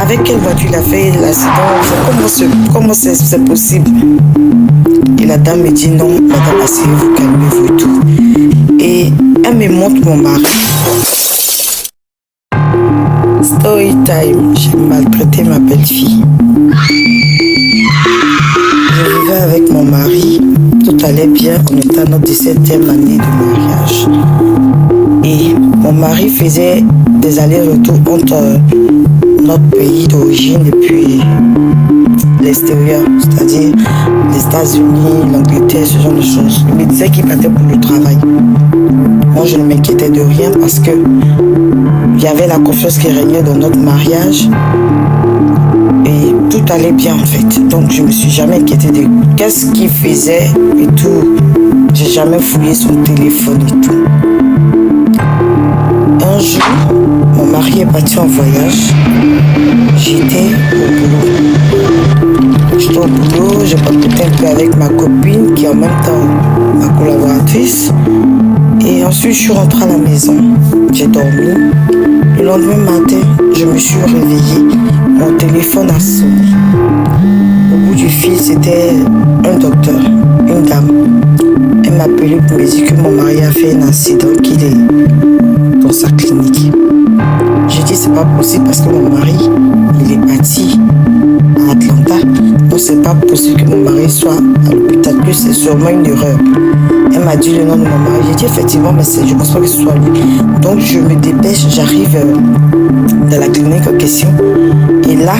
avec quelle voiture il a fait l'accident? Comment c'est possible? Et la dame me dit non, madame, asseyez-vous, calmez-vous et tout. Et elle me montre mon mari. Story time, j'ai maltraité ma belle-fille. Je vivais avec mon mari, tout allait bien, on était à notre 17e année de mariage. Et mon mari faisait des allers-retours entre notre pays d'origine et puis l'extérieur, c'est-à-dire les États-Unis, l'Angleterre, ce genre de choses. Il me disait qu'il partait pour le travail. Moi, je ne m'inquiétais de rien parce que il y avait la confiance qui régnait dans notre mariage et tout allait bien en fait. Donc, je ne me suis jamais inquiétée de qu'est-ce qu'il faisait et tout. J'ai jamais fouillé son téléphone et tout. Un jour, mon mari est parti en voyage. J'étais au boulot, j'ai papoté un peu avec ma copine qui est en même temps ma collaboratrice. Et ensuite, je suis rentrée à la maison. J'ai dormi. Le lendemain matin, je me suis réveillée. Mon téléphone a sonné. Au bout du fil, c'était un docteur, une dame. Elle m'a appelé pour me dire que mon mari a fait un accident, qu'il est dans sa clinique. J'ai dit c'est pas possible parce que mon mari, il est parti à Atlanta. Donc c'est pas possible que mon mari soit à l'hôpital, que c'est sûrement une erreur. Elle m'a dit le nom de mon mari. J'ai dit effectivement, mais je pense pas que ce soit lui. Donc je me dépêche, j'arrive dans la clinique en question. Et là,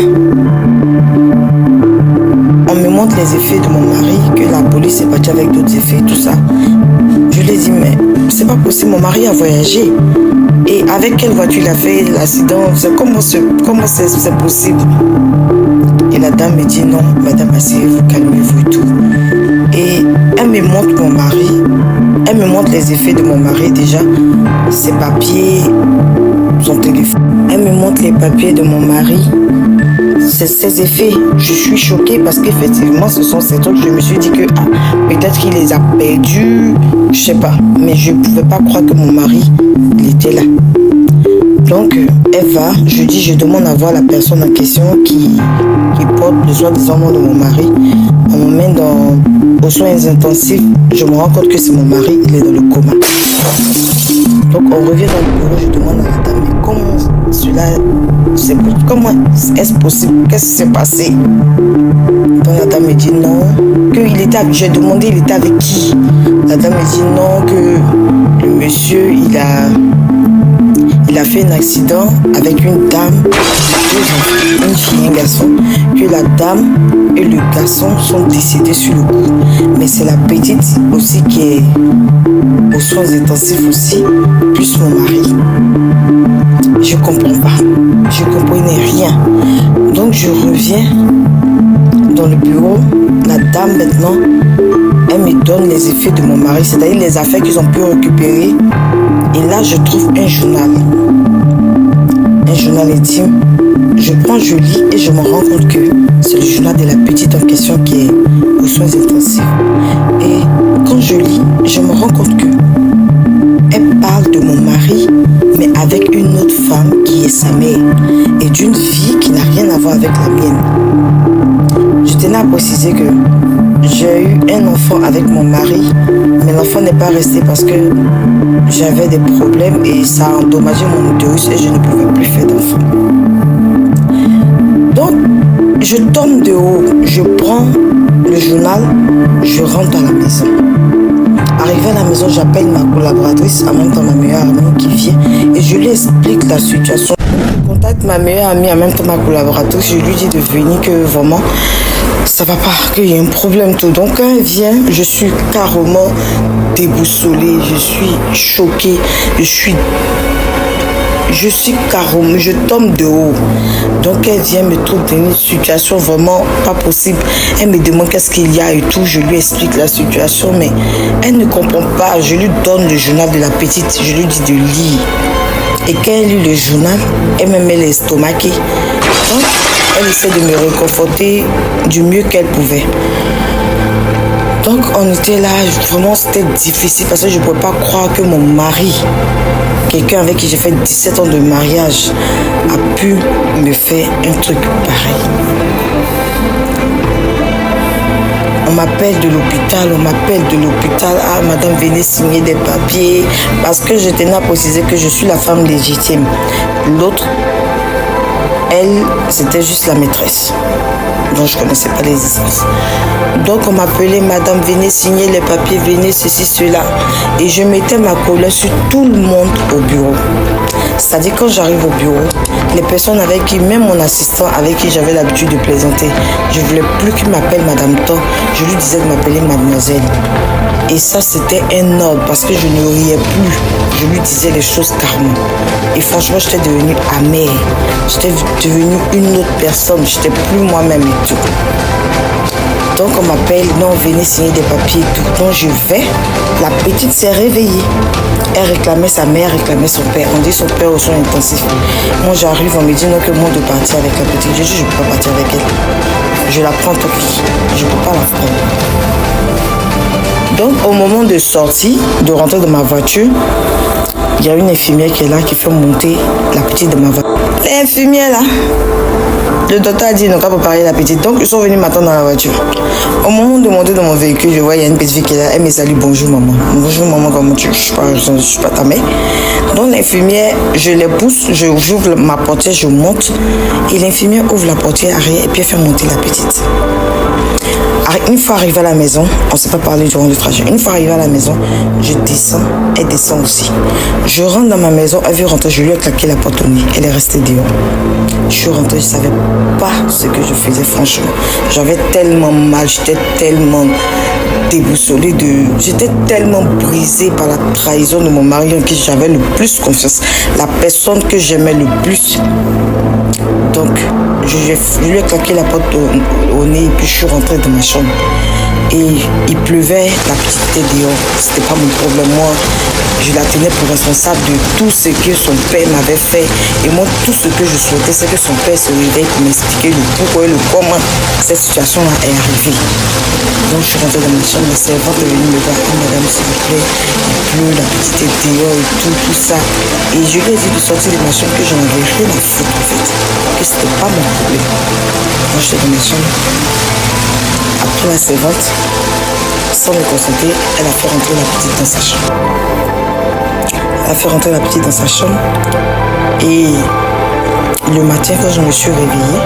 on me montre les effets de mon mari, que la police est partie avec d'autres effets, tout ça. Je lui ai dit, mais c'est pas possible, mon mari a voyagé. Et avec quelle voiture il a fait l'accident? Comment c'est possible? Et la dame me dit, non, madame, asseyez-vous, calmez-vous et tout. Et elle me montre mon mari, elle me montre les effets de mon mari déjà, ses papiers, son téléphone. Elle me montre les papiers de mon mari, ses effets. Je suis choquée parce qu'effectivement, ce sont ces trucs. Je me suis dit que peut-être qu'il les a perdus, je sais pas. Mais je ne pouvais pas croire que mon mari, il était là. Donc, elle va, je demande à voir la personne en question qui porte le soi-disant nom de mon mari. On m'emmène aux soins intensifs. Je me rends compte que c'est mon mari, il est dans le coma. Donc, on revient dans le bureau, je demande à la dame, mais comment est-ce possible? Qu'est-ce qui s'est passé? Donc, la dame me dit non, j'ai demandé, il était avec qui? La dame me dit non, que le monsieur, il a fait un accident avec une dame, une fille et un garçon, que la dame et le garçon sont décédés sur le coup. Mais c'est la petite aussi qui est aux soins intensifs aussi, plus mon mari. Je comprends pas, je comprenais rien. Donc je reviens dans le bureau, la dame maintenant, elle me donne les effets de mon mari, c'est-à-dire les affaires qu'ils ont pu récupérer. Et là, je trouve un journal intime. Je prends, je lis et je me rends compte que c'est le journal de la petite en question qui est aux soins intensifs. Et quand je lis, je me rends compte que elle parle de mon mari, mais avec une autre femme qui est sa mère et d'une vie qui n'a rien à voir avec la mienne. Je tenais à préciser que j'ai eu un enfant avec mon mari, mais l'enfant n'est pas resté parce que j'avais des problèmes et ça a endommagé mon utérus et je ne pouvais plus faire d'enfant. Donc, je tombe de haut, je prends le journal, je rentre dans la maison. Arrivé à la maison, j'appelle ma collaboratrice, en même temps ma meilleure amie qui vient, et je lui explique la situation. Je contacte ma meilleure amie, en même temps ma collaboratrice, je lui dis de venir, que vraiment ça va pas, qu'il y a un problème tout. Donc quand elle vient, je suis carrément déboussolée, je suis choquée, je tombe de haut. Donc elle vient me trouve dans une situation vraiment pas possible. Elle me demande qu'est-ce qu'il y a et tout. Je lui explique la situation, mais elle ne comprend pas. Je lui donne le journal de la petite, je lui dis de lire. Et quand elle lit le journal, elle me met l'estomaqué. Donc elle essaie de me réconforter du mieux qu'elle pouvait. Donc on était là, vraiment c'était difficile parce que je ne pouvais pas croire que mon mari, quelqu'un avec qui j'ai fait 17 ans de mariage, a pu me faire un truc pareil. On m'appelle de l'hôpital, ah madame venez signer des papiers, parce que je tenais à préciser que je suis la femme légitime. L'autre, elle, c'était juste la maîtresse. Donc je ne connaissais pas l'existence. Donc on m'appelait madame venez signer les papiers, venez ceci, cela. Et je mettais ma colère sur tout le monde au bureau. C'est-à-dire quand j'arrive au bureau, les personnes avec qui, même mon assistant avec qui j'avais l'habitude de plaisanter, je ne voulais plus qu'il m'appelle madame Tom, je lui disais de m'appeler mademoiselle. Et ça c'était un ordre parce que je ne riais plus, je lui disais les choses carrément. Et franchement j'étais devenue amère, j'étais devenue une autre personne, j'étais plus moi-même et tout. Donc on m'appelle, non venez signer des papiers et tout. Donc je vais, la petite s'est réveillée. Elle réclamait sa mère, réclamait son père. On dit son père aux soins intensifs. Moi j'arrive, on me dit non que moi de partir avec la petite. Je dis je ne peux pas partir avec elle. Je la prends tant pis. Je ne peux pas la prendre. Donc au moment de sortir, de rentrer dans ma voiture, il y a une infirmière qui est là, qui fait monter la petite de ma voiture. L'infirmière là, le docteur a dit non, qu'à préparer la petite. Donc ils sont venus m'attendre dans la voiture. Au moment de monter dans mon véhicule, je vois il y a une petite fille qui est là. Elle me salue, bonjour maman. Bonjour maman, comment tu es? Je ne suis pas ta mère. Donc l'infirmière, je les pousse, j'ouvre ma portière, je monte. Et l'infirmière ouvre la portière arrière et puis elle fait monter la petite. Une fois arrivé à la maison, on ne s'est pas parlé durant le trajet. Une fois arrivé à la maison, je descends, elle descend aussi. Je rentre dans ma maison, elle veut rentrer, je lui ai claqué la porte au nez. Elle est restée dehors. Je suis rentrée, je ne savais pas ce que je faisais, franchement. J'avais tellement mal, j'étais tellement déboussolée, j'étais tellement brisée par la trahison de mon mari en qui j'avais le plus confiance. La personne que j'aimais le plus. Donc, je lui ai claqué la porte au nez et puis je suis rentrée dans ma chambre. Et il pleuvait, la petite était dehors. C'était pas mon problème. Moi, je la tenais pour responsable de tout ce que son père m'avait fait. Et moi, tout ce que je souhaitais, c'est que son père se réveille pour m'expliquer le pourquoi et le comment cette situation-là est arrivée. Donc, je suis rentrée dans ma chambre. La servante est venue me voir. Ah, madame, s'il vous plaît, il pleut, la petite est dehors et tout ça. Et je lui ai dit de sortir de ma chambre que je n'avais rien à foutre, en fait. Que c'était pas mon problème. Moi, j'étais dans ma chambre. Après la servante, sans me consulter, elle a fait rentrer la petite dans sa chambre. Elle a fait rentrer la petite dans sa chambre. Et le matin, quand je me suis réveillée,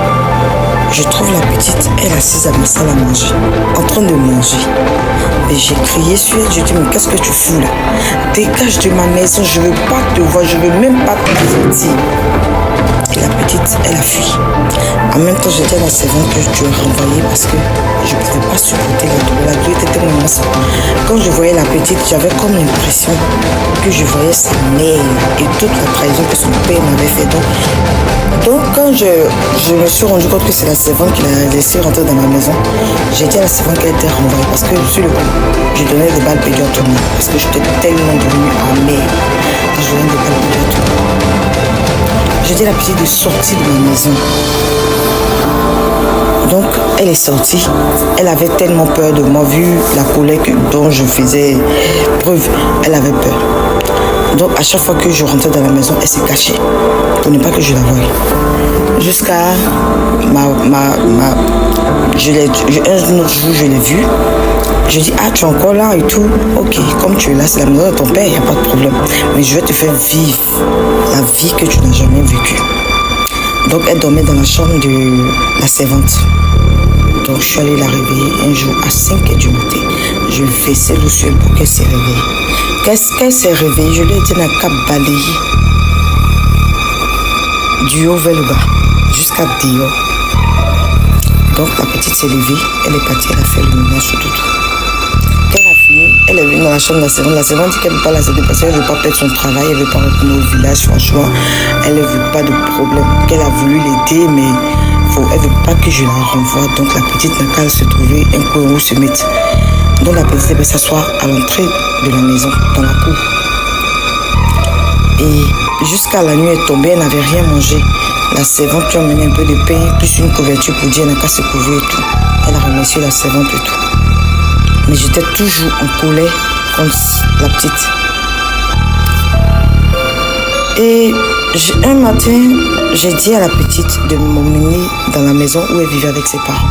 je trouve la petite, elle assise à ma salle à manger, en train de manger. Et j'ai crié sur elle, je dis mais qu'est-ce que tu fous là? Dégage de ma maison, je ne veux pas te voir, je ne veux même pas te dire. Et la petite, elle a fui. En même temps, j'ai dit à la servante que je dois renvoyer parce que je ne pouvais pas supporter la douleur. La douleur était tellement immense. Quand je voyais la petite, j'avais comme l'impression que je voyais sa mère et toute la trahison que son père m'avait fait. Donc quand je me suis rendu compte que c'est la servante qui l'a laissé rentrer dans ma maison, j'ai dit à la servante qu'elle était renvoyée parce que sur le coup, je donnais des balles perdues à tout le monde parce que j'étais tellement devenue amère. Je donnais des balles perdues à tout le monde. J'ai dit à la petite de sortir de ma maison. Donc, elle est sortie. Elle avait tellement peur de moi, vu la colère dont je faisais preuve. Elle avait peur. Donc, à chaque fois que je rentrais dans la maison, elle s'est cachée pour ne pas que je la voie. Jusqu'à un autre jour, je l'ai vue. Je dis, ah, tu es encore là et tout. Ok, comme tu es là, c'est la maison de ton père, il n'y a pas de problème. Mais je vais te faire vivre la vie que tu n'as jamais vécue. Donc, elle dormait dans la chambre de la servante. Donc, je suis allée la réveiller un jour à 5h du matin. Je faisais l'eau sur elle pour qu'elle se réveille. Qu'est-ce qu'elle s'est réveillée? Je lui ai dit, n'a qu'à balayer du haut vers le bas, jusqu'à dehors. Donc, la petite s'est levée, elle est partie, elle a fait le ménage sur tout. Elle a fini, elle est venue dans la chambre de la servante. La servante dit qu'elle ne veut pas la céder parce qu'elle ne veut pas perdre son travail, elle ne veut pas retourner au village, franchement. Elle ne veut pas de problème. Qu'elle a voulu l'aider, mais elle ne veut pas que je la renvoie. Donc la petite n'a qu'à se trouver un coin où se mettre. Donc la petite devait s'asseoir à l'entrée de la maison, dans la cour. Et jusqu'à la nuit est tombée, elle n'avait rien mangé. La servante lui a amené un peu de pain, plus une couverture pour dire elle n'a qu'à se couvrir et tout. Elle a remercié la servante et tout. Mais j'étais toujours en colère contre la petite. Et un matin, j'ai dit à la petite de m'emmener dans la maison où elle vivait avec ses parents.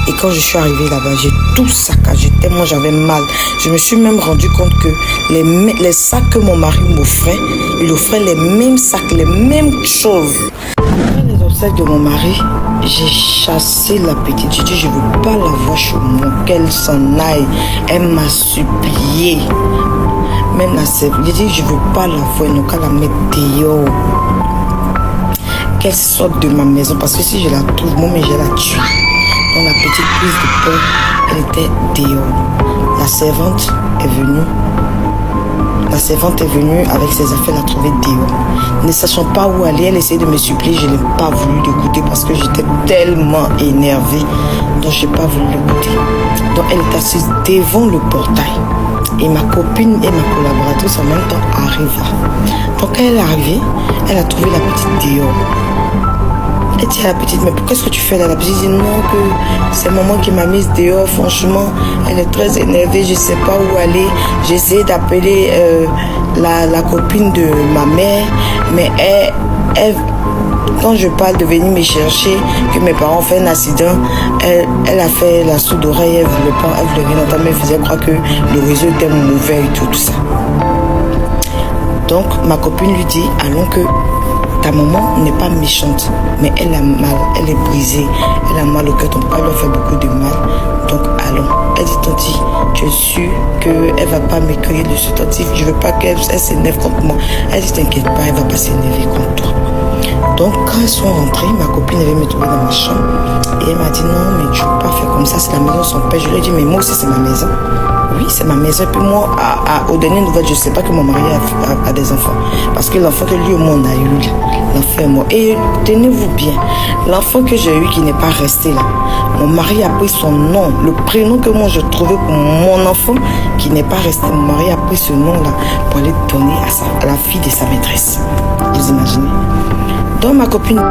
Et quand je suis arrivée là-bas, j'ai tout saccagé tellement j'avais mal. Je me suis même rendu compte que les sacs que mon mari m'offrait, il offrait les mêmes sacs, les mêmes choses. Après les obsèques de mon mari, j'ai chassé la petite. J'ai dit, je ne veux pas la voir chez moi, qu'elle s'en aille. Elle m'a supplié. Même la sève, j'ai dit, je ne veux pas la voir, donc qu'à la mettre dehors. Qu'elle sorte de ma maison, parce que si je la trouve, moi, mais je la tue. Donc la petite prise de peur, elle était dehors. La servante est venue. La servante est venue avec ses affaires, la trouver dehors. Ne sachant pas où aller, elle essayait de me supplier. Je n'ai pas voulu l'écouter parce que j'étais tellement énervée. Donc je n'ai pas voulu l'écouter. Donc elle est assise devant le portail. Et ma copine et ma collaboratrice en même temps arriva. Donc quand elle est arrivée, elle a trouvé la petite dehors. Elle dit à la petite, mais qu'est-ce que tu fais là? La petite dit non, que c'est maman qui m'a mise dehors. Franchement, elle est très énervée, je ne sais pas où aller. J'ai essayé d'appeler la copine de ma mère, mais elle, quand je parle de venir me chercher, que mes parents ont fait un accident, elle a fait la sourde oreille, elle voulait pas, elle voulait rien entendre, elle faisait croire que le réseau était mauvais et tout ça. Donc ma copine lui dit, allons que ta maman n'est pas méchante, mais elle a mal, elle est brisée, elle a mal au cœur, ton papa lui a fait beaucoup de mal, donc allons. Elle dit, Tanti, tu es sûre qu'elle ne va pas m'écueillir de ce tantif, je ne veux pas qu'elle s'énerve contre moi. Elle dit, t'inquiète pas, elle ne va pas s'énerver contre toi. Donc quand elles sont rentrées, ma copine avait me trouver dans ma chambre et elle m'a dit, non, mais tu ne peux pas faire comme ça, c'est la maison de son père. Je lui ai dit, mais moi aussi c'est ma maison. Oui, c'est ma maison. Et puis moi, aux dernières nouvelles, je ne sais pas que mon mari a des enfants. Parce que l'enfant que lui au monde a eu, l'enfant est mort. Et tenez-vous bien, l'enfant que j'ai eu qui n'est pas resté là, mon mari a pris son nom, le prénom que moi je trouvais pour mon enfant qui n'est pas resté. Mon mari a pris ce nom-là pour aller donner à la fille de sa maîtresse. Vous imaginez? Donc ma copine,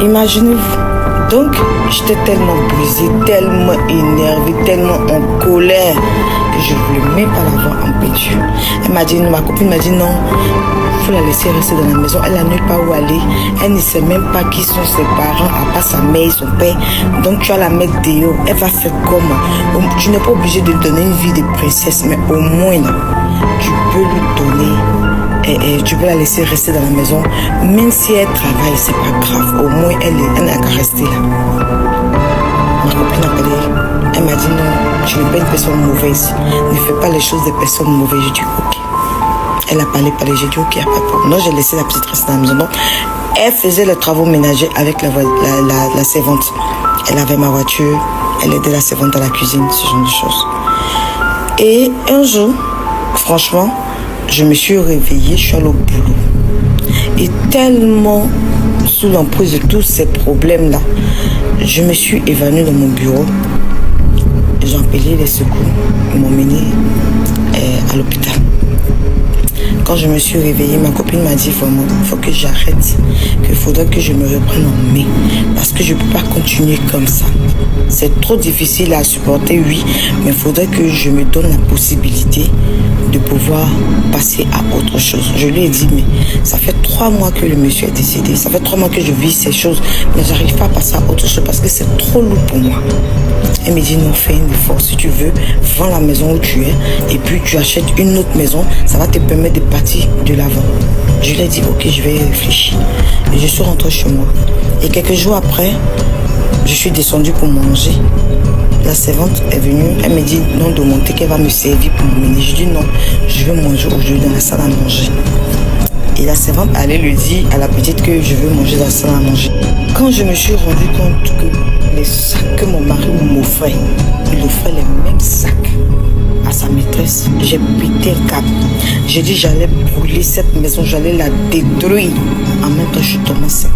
imaginez-vous. Donc j'étais tellement brisée, tellement énervée, tellement en colère que je ne voulais même pas la voir en peinture. Elle m'a dit, ma copine m'a dit non, il faut la laisser rester dans la maison. Elle n'a nulle part où aller. Elle ne sait même pas qui sont ses parents, à part sa mère et son père. Donc tu vas la mettre dehors. Elle va faire comment? Tu n'es pas obligé de lui donner une vie de princesse, mais au moins là, tu peux lui donner. Et tu peux la laisser rester dans la maison. Même si elle travaille, c'est pas grave. Au moins, elle n'a qu'à rester là. Ma copine a parlé. Elle m'a dit non, tu n'es pas une personne mauvaise. Ne fais pas les choses des personnes mauvaises. J'ai dit ok. Elle a parlé. J'ai dit ok, il n'y a pas de problème. Non, j'ai laissé la petite rester dans la maison. Donc, elle faisait les travaux ménagers avec la servante. Elle avait ma voiture. Elle aidait la servante dans la cuisine, ce genre de choses. Et un jour, franchement, je me suis réveillée, je suis allée au boulot. Et tellement sous l'emprise de tous ces problèmes-là, je me suis évanouie dans mon bureau. J'ai appelé les secours. Ils m'ont menée à l'hôpital. Quand je me suis réveillée, ma copine m'a dit vraiment, il faut que j'arrête, qu'il faudrait que je me reprenne en main. Parce que je ne peux pas continuer comme ça. C'est trop difficile à supporter, oui, mais il faudrait que je me donne la possibilité de pouvoir passer à autre chose. Je lui ai dit, mais ça fait 3 mois que le monsieur est décédé, ça fait 3 mois que je vis ces choses, mais j'arrive pas à passer à autre chose parce que c'est trop lourd pour moi. Elle me dit, non, fais un effort, si tu veux, vends la maison où tu es, et puis tu achètes une autre maison, ça va te permettre de partir de l'avant. Je lui ai dit, ok, je vais réfléchir. Et je suis rentrée chez moi. Et quelques jours après, je suis descendue pour manger. La servante est venue, elle me dit non de monter, qu'elle va me servir pour m'emmener. Je dis non, je veux manger aujourd'hui dans la salle à manger. Et la servante allait lui dire à la petite que je veux manger dans la salle à manger. Quand je me suis rendu compte que les sacs que mon mari m'offrait, il offrait les mêmes sacs à sa maîtresse, j'ai pété un câble. J'ai dit j'allais brûler cette maison, j'allais la détruire. En même temps, je suis tombée enceinte.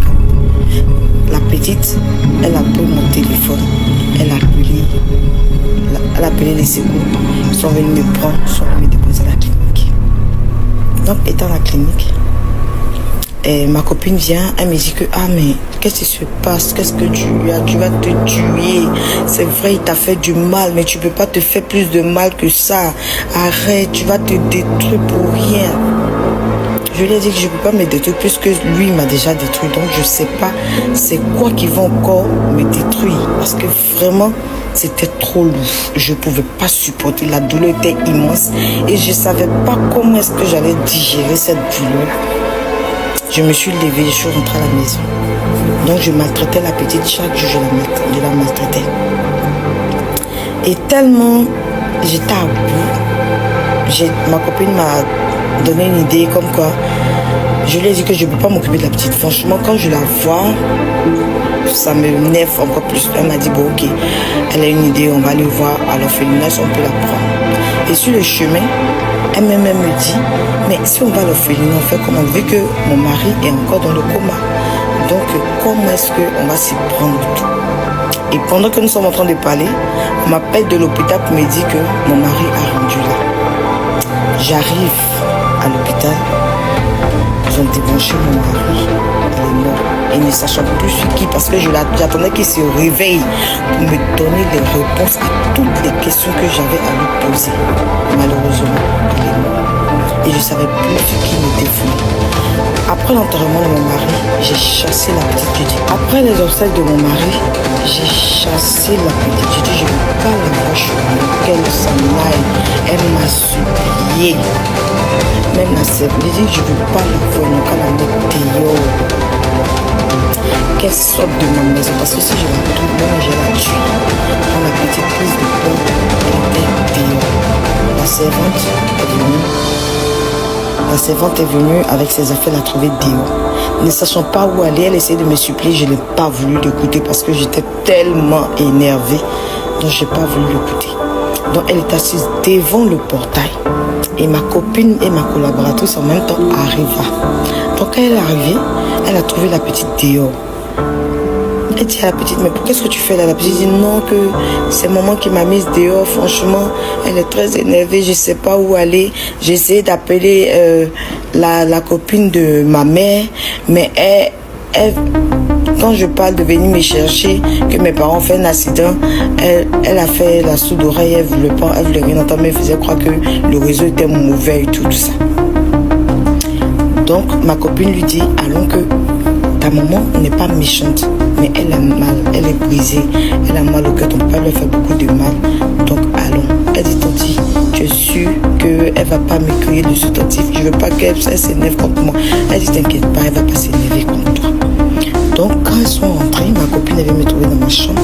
La petite, elle a pris mon téléphone, elle a appelé les secours. Ils sont venus me prendre, ils sont venus me déposer à la clinique. Donc, étant à la clinique, Et ma copine vient, elle me dit que, ah mais qu'est-ce qui se passe? Qu'est-ce que tu as? Tu vas te tuer. C'est vrai, il t'a fait du mal, mais tu peux pas te faire plus de mal que ça. Arrête, tu vas te détruire pour rien. Je lui ai dit que je ne peux pas me détruire puisque lui m'a déjà détruit. Donc je ne sais pas c'est quoi qui va encore me détruire. Parce que vraiment, c'était trop lourd. Je ne pouvais pas supporter. La douleur était immense. Et je ne savais pas comment est-ce que j'allais digérer cette douleur. Je me suis levée, je suis rentrée à la maison. Donc je maltraitais la petite chaque jour, je la maltraitais. Et tellement j'étais à bout, ma copine m'a donné une idée comme quoi je lui ai dit que je ne peux pas m'occuper de la petite. Franchement, quand je la vois, ça me nerve encore plus. Elle m'a dit, bon ok, elle a une idée, on va aller voir à l'orphelinat, on peut la prendre. Et sur le chemin, elle même me dit, mais si on va à l'orphelinat, on fait comment? Vu que mon mari est encore dans le coma. Donc, comment est-ce qu'on va s'y prendre tout? Et pendant que nous sommes en train de parler, on m'appelle de l'hôpital pour me dire que mon mari a rendu là. J'arrive à l'hôpital, ils ont débranché mon mari, il est mort. Et ne sachant plus qui, parce que j'attendais qu'il se réveille pour me donner des réponses à toutes les questions que j'avais à lui poser. Malheureusement, il est mort. Et je ne savais plus ce qui m'était venu. Après l'enterrement de mon mari, j'ai chassé la petite Judy. Après les obsèques de mon mari, j'ai chassé la petite Judy. Je ne peux pas la voir chez moi, qu'elle s'en aille. Elle m'a supplié. Même la sœur, j'ai dit je ne veux pas la voir, donc elle a mis dehors. Qu'elle sorte de ma maison, parce que si je la trouve, même je la tue. Quand la petite prise de peur, elle était dehors. La servante est venue. La servante est venue avec ses affaires, la trouver dehors. Ne sachant pas où aller, elle essayait de me supplier. Je n'ai pas voulu l'écouter parce que j'étais tellement énervée. Donc je n'ai pas voulu l'écouter. Donc elle est assise devant le portail. Et ma copine et ma collaboratrice en même temps arriva. Donc quand elle est arrivée, elle a trouvé la petite dehors. Elle dit à la petite, mais qu'est-ce que tu fais là? La petite dit non, que c'est maman qui m'a mise dehors. Franchement, elle est très énervée, je ne sais pas où aller. J'ai essayé d'appeler la copine de ma mère, mais elle, quand je parle de venir me chercher, que mes parents ont fait un accident, elle a fait la sourde oreille, elle ne voulait rien entendre, mais elle faisait croire que le réseau était mauvais et tout ça. Donc ma copine lui dit, allons que ta maman n'est pas méchante, mais elle a mal, elle est brisée, elle a mal au cœur, ton père lui a fait beaucoup de mal, donc allons. Elle dit, Tanti, je suis sûre qu'elle ne va pas me crier de ce tantif, je ne veux pas qu'elle s'énerve contre moi. Elle dit, t'inquiète pas, elle ne va pas s'énerver contre toi. Donc quand ils sont rentrés, ma copine avait me trouver dans ma chambre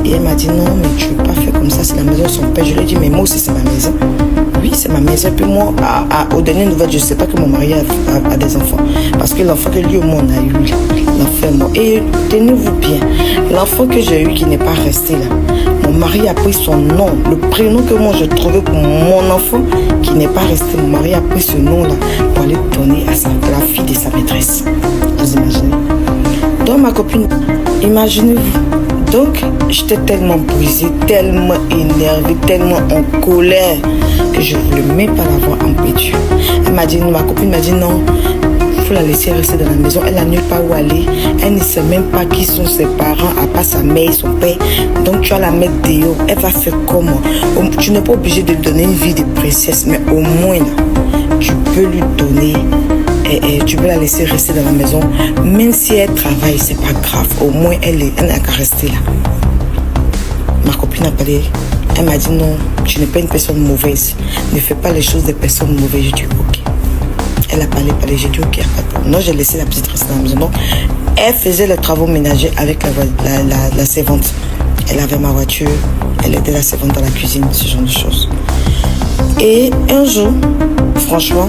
et elle m'a dit, non, mais tu ne veux pas faire comme ça, c'est la maison de son père. Je lui ai dit, mais moi aussi c'est ma maison. Oui, c'est ma maison. Et puis moi, aux dernières nouvelles, je ne sais pas que mon mari a des enfants. Parce que l'enfant que lui au monde a eu, l'enfant est mort. Et tenez-vous bien, l'enfant que j'ai eu qui n'est pas resté là, mon mari a pris son nom, le prénom que moi je trouvais pour mon enfant qui n'est pas resté. Mon mari a pris ce nom-là pour aller donner à la fille de sa maîtresse. Vous imaginez? Donc ma copine, imaginez-vous. Donc j'étais tellement brisée, tellement énervée, tellement en colère que je ne voulais même pas la voir en pétu. Elle m'a dit, ma copine m'a dit non, il faut la laisser rester dans la maison. Elle n'a nulle part où aller. Elle ne sait même pas qui sont ses parents, à part sa mère et son père. Donc tu vas la mettre dehors. Elle va faire comment? Tu n'es pas obligé de lui donner une vie de princesse, mais au moins là, tu peux lui donner. Et tu peux la laisser rester dans la maison. Même si elle travaille, c'est pas grave. Au moins, elle n'a qu'à rester là. Ma copine a parlé. Elle m'a dit non, tu n'es pas une personne mauvaise. Ne fais pas les choses des personnes mauvaises. J'ai dit ok. Elle a parlé. J'ai dit ok, pas de problème. Non, j'ai laissé la petite rester dans la maison. Donc, elle faisait les travaux ménagers avec la servante. Elle avait ma voiture. Elle aidait la servante dans la cuisine, ce genre de choses. Et un jour, franchement,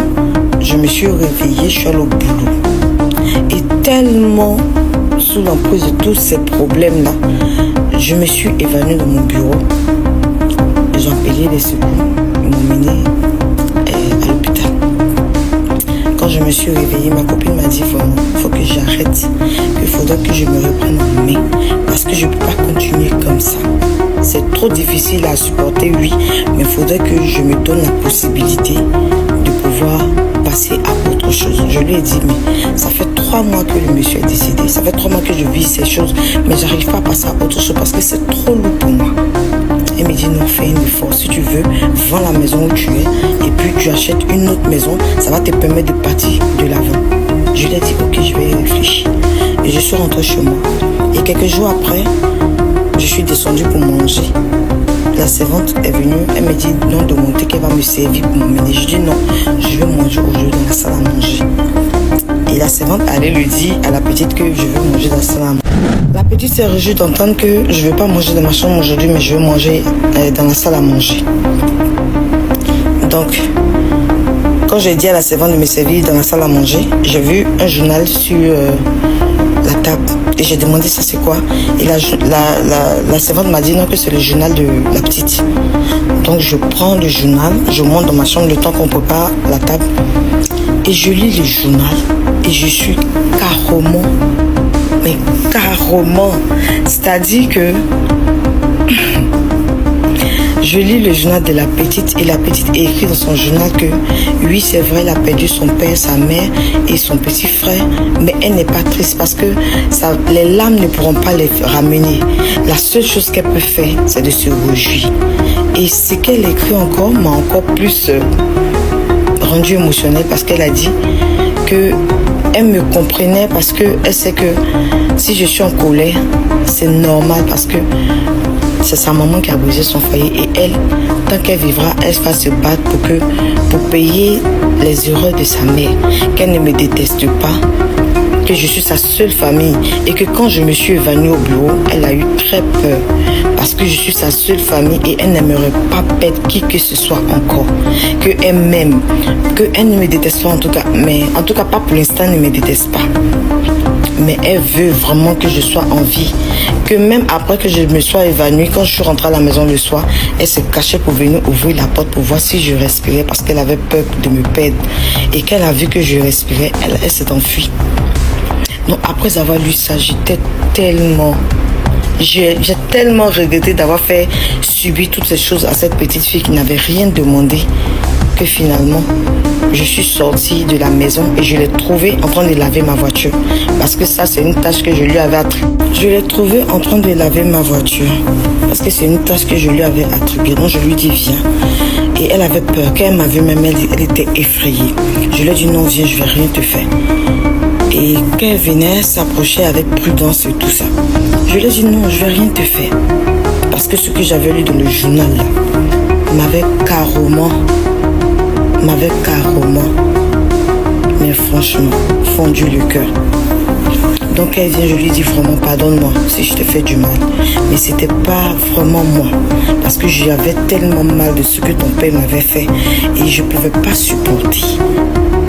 je me suis réveillée, je suis allée au boulot. Et tellement sous l'emprise de tous ces problèmes-là, je me suis évanouie dans mon bureau. J'ai appelé les secours, ils m'ont menée à l'hôpital. Quand je me suis réveillée, ma copine m'a dit vraiment, il faut que j'arrête, qu'il faudrait que je me reprenne en main, parce que je ne peux pas continuer comme ça. C'est trop difficile à supporter, oui, mais il faudrait que je me donne la possibilité de pouvoir passer à autre autre chose. Je lui ai dit, mais ça fait 3 mois que le monsieur est décédé. Ça fait 3 mois que je vis ces choses, mais j'arrive pas à passer à autre chose parce que c'est trop lourd pour moi. Elle me dit, non, fais un effort. Si tu veux, vends la maison où tu es et puis tu achètes une autre maison. Ça va te permettre de partir de l'avant. Je lui ai dit, ok, je vais y réfléchir. Et je suis rentrée chez moi. Et quelques jours après, je suis descendue pour manger. La servante est venue, elle me dit non de monter, qu'elle va me servir pour m'emmener. Je dis non, je vais manger aujourd'hui dans la salle à manger. Et la servante allait lui dire à la petite que je veux manger dans la salle à manger. La petite s'est réjouie d'entendre que je ne vais pas manger dans ma chambre aujourd'hui, mais je vais manger dans la salle à manger. Donc, quand j'ai dit à la servante de me servir dans la salle à manger, j'ai vu un journal sur la table. Et j'ai demandé ça c'est quoi. Et la servante m'a dit non, que c'est le journal de la petite. Donc je prends le journal, je monte dans ma chambre le temps qu'on prépare la table. Et je lis le journal. Et je suis carrément, mais carrément. C'est-à-dire que je lis le journal de la petite et la petite écrit dans son journal que oui, c'est vrai, elle a perdu son père, sa mère et son petit frère, mais elle n'est pas triste parce que les larmes ne pourront pas les ramener. La seule chose qu'elle peut faire, c'est de se réjouir. Et ce qu'elle écrit encore m'a encore plus rendu émotionnelle parce qu'elle a dit que elle me comprenait parce qu'elle sait que si je suis en colère, c'est normal parce que c'est sa maman qui a brisé son foyer et elle, tant qu'elle vivra, elle va se battre pour payer les erreurs de sa mère, qu'elle ne me déteste pas, que je suis sa seule famille et que quand je me suis évanouie au bureau, elle a eu très peur parce que je suis sa seule famille et elle n'aimerait pas perdre qui que ce soit encore, qu'elle m'aime, qu'elle ne me déteste pas en tout cas, mais en tout cas pas pour l'instant, elle ne me déteste pas. Mais elle veut vraiment que je sois en vie. Que même après que je me sois évanouie, quand je suis rentrée à la maison le soir, elle se cachait pour venir ouvrir la porte pour voir si je respirais parce qu'elle avait peur de me perdre. Et qu'elle a vu que je respirais, elle s'est enfuie. Donc après avoir lu ça, j'étais tellement... J'ai tellement regretté d'avoir fait subir toutes ces choses à cette petite fille qui n'avait rien demandé que finalement... Je suis sortie de la maison et je l'ai trouvé en train de laver ma voiture. Parce que ça, c'est une tâche que je lui avais attribuée. Je l'ai trouvé en train de laver ma voiture. Parce que c'est une tâche que je lui avais attribuée. Donc je lui dis viens. Et elle avait peur. Quand elle m'a vu même, elle était effrayée. Je lui ai dit non, viens, je ne vais rien te faire. Et quand elle venait s'approcher avec prudence et tout ça, je lui ai dit non, je ne vais rien te faire. Parce que ce que j'avais lu dans le journal là, m'avait carrément, mais franchement, fondu le cœur. Donc elle vient, je lui dis vraiment pardonne-moi si je te fais du mal. Mais c'était pas vraiment moi. Parce que j'avais tellement mal de ce que ton père m'avait fait. Et je pouvais pas supporter.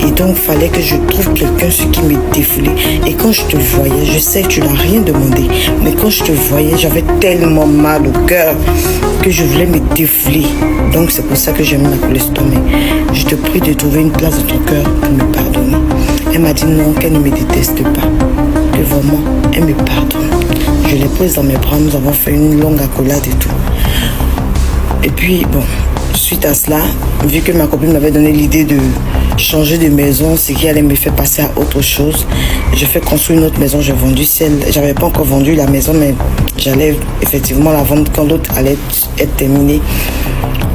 Et donc, il fallait que je trouve quelqu'un ce qui me défoulait. Et quand je te voyais, je sais que tu n'as rien demandé. Mais quand je te voyais, j'avais tellement mal au cœur que je voulais me défouler. Donc, c'est pour ça que j'ai mis ma colère. Je te prie de trouver une place dans ton cœur pour me pardonner. Elle m'a dit non, qu'elle ne me déteste pas. Que vraiment, elle me pardonne. Je l'ai prise dans mes bras, nous avons fait une longue accolade et tout. Et puis, bon, suite à cela, vu que ma copine m'avait donné l'idée de changer de maison, ce qui allait me faire passer à autre chose, j'ai fait construire une autre maison. J'ai vendu celle, j'avais pas encore vendu la maison, mais j'allais effectivement la vendre quand l'autre allait être terminée.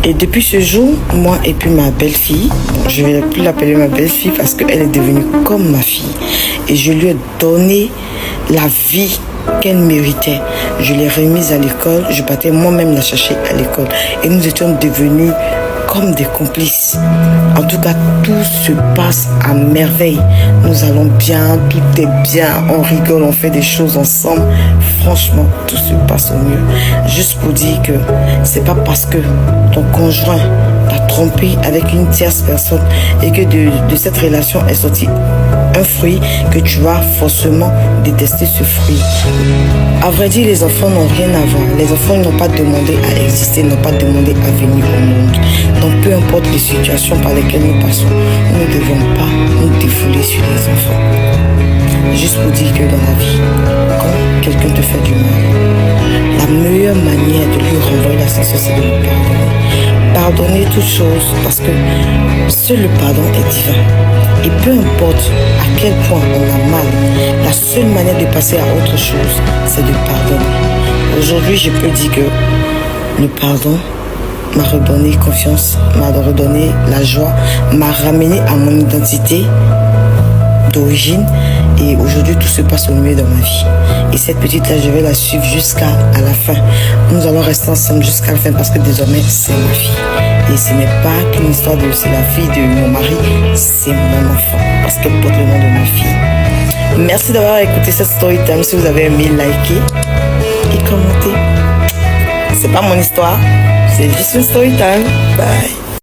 Et depuis ce jour, moi et puis ma belle-fille, je ne vais plus l'appeler ma belle-fille parce qu'elle est devenue comme ma fille. Et je lui ai donné la vie qu'elle méritait. Je l'ai remise à l'école, je partais moi-même la chercher à l'école. Et nous étions devenus comme des complices. En tout cas, tout se passe à merveille. Nous allons bien, tout est bien, on rigole, on fait des choses ensemble. Franchement, tout se passe au mieux. Juste pour dire que c'est pas parce que ton conjoint t'a trompé avec une tierce personne et que de cette relation est sorti un fruit que tu vas forcément détester ce fruit. À vrai dire, les enfants n'ont rien à voir. Les enfants n'ont pas demandé à exister, n'ont pas demandé à venir au monde. Donc peu importe les situations par lesquelles nous passons, nous ne devons pas nous défouler sur les enfants. Juste pour dire que dans la vie, quand quelqu'un te fait du mal, la meilleure manière de lui renvoyer l'ascenseur, c'est de le pardonner. pardonner toutes choses parce que seul le pardon est divin. Et peu importe à quel point on a mal, la seule manière de passer à autre chose, c'est de pardonner. Aujourd'hui, je peux dire que le pardon m'a redonné confiance, m'a redonné la joie, m'a ramené à mon identité d'origine. Et aujourd'hui, tout se passe au mieux dans ma vie. Et cette petite-là, je vais la suivre jusqu'à la fin. Nous allons rester ensemble jusqu'à la fin parce que désormais, c'est ma fille. Et ce n'est pas qu'une histoire de c'est la fille de mon mari, c'est mon enfant. Parce qu'elle porte le nom de ma fille. Merci d'avoir écouté cette story time. Si vous avez aimé, likez et commentez. C'est pas mon histoire, c'est juste une story time. Bye.